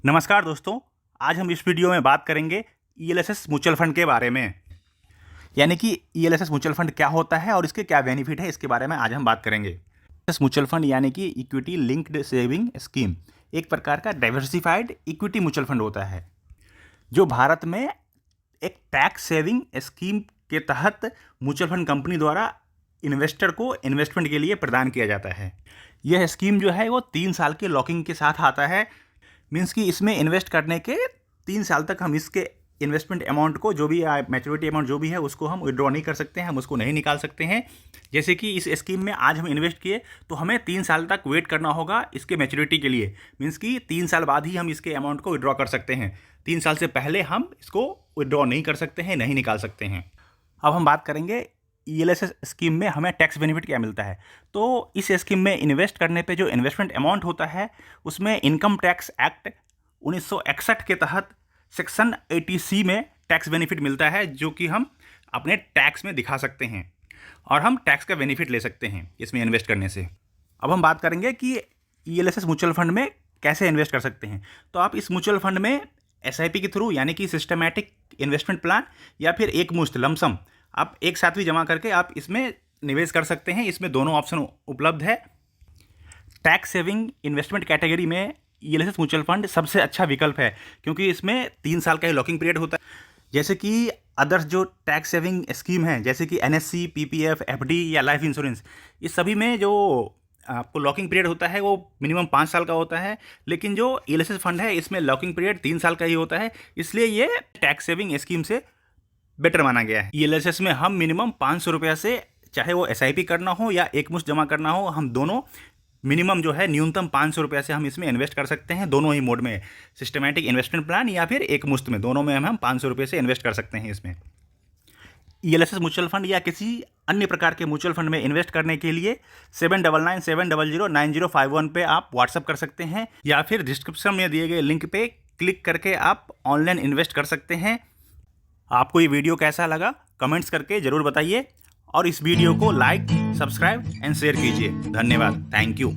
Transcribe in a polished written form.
नमस्कार दोस्तों, आज हम इस वीडियो में बात करेंगे ईएलएसएस म्यूचुअल फंड के बारे में। यानी कि ईएलएसएस म्यूचुअल फंड क्या होता है और इसके क्या बेनिफिट है, इसके बारे में आज हम बात करेंगे। ईएलएसएस म्यूचुअल फंड यानी कि इक्विटी लिंक्ड सेविंग स्कीम एक प्रकार का डाइवर्सिफाइड इक्विटी म्यूचुअल फंड होता है, जो भारत में एक टैक्स सेविंग स्कीम के तहत म्यूचुअल फंड कंपनी द्वारा इन्वेस्टर को इन्वेस्टमेंट के लिए प्रदान किया जाता है। यह स्कीम जो है वो 3 साल के लॉकिंग के साथ आता है। मीन्स कि इसमें इन्वेस्ट करने के 3 साल तक हम इसके इन्वेस्टमेंट अमाउंट को, जो भी मैच्योरिटी अमाउंट जो भी है, उसको हम विड्रॉ नहीं कर सकते हैं, हम उसको नहीं निकाल सकते हैं। जैसे कि इस स्कीम में आज हम इन्वेस्ट किए तो हमें 3 साल तक वेट करना होगा इसके मैच्योरिटी के लिए। मीन्स कि 3 साल बाद ही हम इसके अमाउंट को विड्रॉ कर सकते हैं। 3 साल से पहले हम इसको विड्रॉ नहीं कर सकते हैं, नहीं निकाल सकते हैं। अब हम बात करेंगे ईएलएसएस स्कीम में हमें टैक्स बेनिफिट क्या मिलता है। तो इस स्कीम में इन्वेस्ट करने पे जो इन्वेस्टमेंट अमाउंट होता है, उसमें इनकम टैक्स एक्ट 1961 के तहत सेक्शन 80C में टैक्स बेनिफिट मिलता है, जो कि हम अपने टैक्स में दिखा सकते हैं और हम टैक्स का बेनिफिट ले सकते हैं इसमें इन्वेस्ट करने से। अब हम बात करेंगे कि ईएलएसएस म्यूचुअल फंड में कैसे इन्वेस्ट कर सकते हैं। तो आप इस म्यूचुअल फंड में एसआईपी के थ्रू, यानी कि सिस्टमैटिक इन्वेस्टमेंट प्लान, या फिर एक मुश्त लमसम आप एक साथ भी जमा करके आप इसमें निवेश कर सकते हैं। इसमें दोनों ऑप्शन उपलब्ध है। टैक्स सेविंग इन्वेस्टमेंट कैटेगरी में ईएलएसएस म्यूचुअल फंड सबसे अच्छा विकल्प है, क्योंकि इसमें 3 साल का ही लॉकिंग पीरियड होता है। जैसे कि अदर्स जो टैक्स सेविंग स्कीम है, जैसे कि एनएससी, पीपीएफ, एफडी या लाइफ इंश्योरेंस, इस सभी में जो आपको लॉकिंग पीरियड होता है वो मिनिमम 5 साल का होता है। लेकिन जो ईएलएसएस फंड है, इसमें लॉकिंग पीरियड 3 साल का ही होता है, इसलिए ये टैक्स सेविंग स्कीम से बेटर माना गया है। ईएलएसएस में हम मिनिमम 500 रुपया से, चाहे वो एसआईपी करना हो या एक मुश्त जमा करना हो, हम दोनों मिनिमम जो है न्यूनतम 500 रुपया से हम इसमें इन्वेस्ट कर सकते हैं। दोनों ही मोड में, सिस्टमैटिक इन्वेस्टमेंट प्लान या फिर एक मुश्त में, दोनों में हम 500 रुपये से इन्वेस्ट कर सकते हैं इसमें। ईएलएसएस म्यूचुअल फंड या किसी अन्य प्रकार के म्यूचुअल फंड में इन्वेस्ट करने के लिए 7997009051 पे आप व्हाट्सअप कर सकते हैं, या फिर डिस्क्रिप्शन में दिए गए लिंक पे क्लिक करके आप ऑनलाइन इन्वेस्ट कर सकते हैं। आपको ये वीडियो कैसा लगा कमेंट्स करके ज़रूर बताइए, और इस वीडियो को लाइक, सब्सक्राइब एंड शेयर कीजिए। धन्यवाद। Thank you.